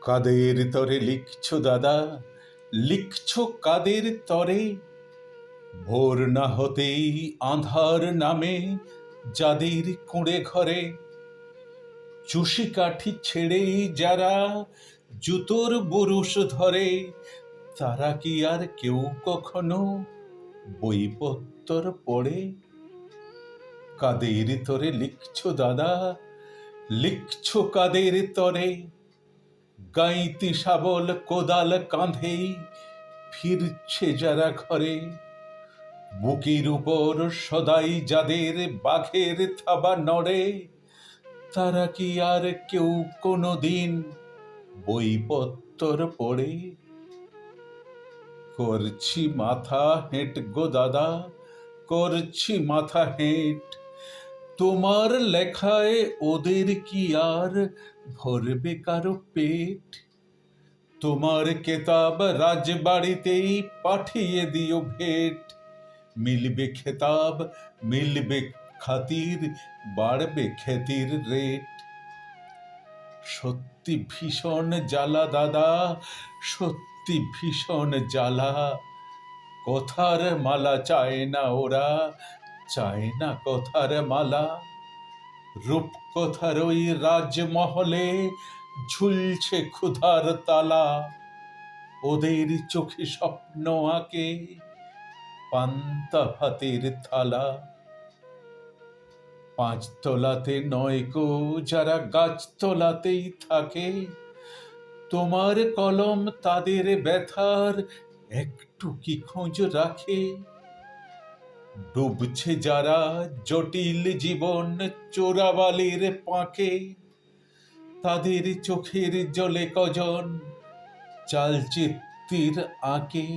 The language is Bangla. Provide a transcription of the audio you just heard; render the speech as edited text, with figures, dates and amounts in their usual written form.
কাদের তরে লিখছো দাদা, লিখছো কাদের তরে? ভোর না হতেই আঁধার নামে যাদের কুঁড়ে ঘরে, চুষি কাঠি ছেড়ে যারা জুতোর বুরুষ ধরে, তারা কি আর কেউ কখনো বইপত্তর পড়ে? কাদের তরে লিখছো দাদা, লিখছো কাদের তরে? গাইতি শাবল কোদাল কাঁধেই ফিরছে যারা ঘরে, বুকের উপর সদাই যাদের বাঘের থাবা নড়ে, তারা কি আর কেউ কোনো দিন বইপত্তর পড়ে? করছি মাথা হেঁট গো দাদা, করছি মাথা হেঁট, তোমার লেখায় ওদের কি আর ভরবে কারো পেট? তোমার কেতাব রাজবাড়িতেই পাঠিয়ে দিও ভেট, মিলবে খেতাব, মিলবে খাতির, বাড়বে খ্যাতির রেট। সত্যি ভীষণ জ্বালা দাদা, সত্যি ভীষণ জ্বালা, কথার মালা চায় না ওরা, চায় না কথার মালা। রূপকথার ওই রাজমহলে ঝুলছে ক্ষুধার তালা, ওদের চোখে স্বপ্ন আঁকে পান্তা ভাতের থালা। পাঁচতলাতে নয় গো যারা গাছতলাতেই থাকে, তোমার কলম তাদের ব্যথার একটু কি খোঁজ রাখে? ডুবছে যারা জটিল জীবন চোরাবালির পাঁকে, তাদের চোখের জলে কজন চালচিত্তির আঁকে।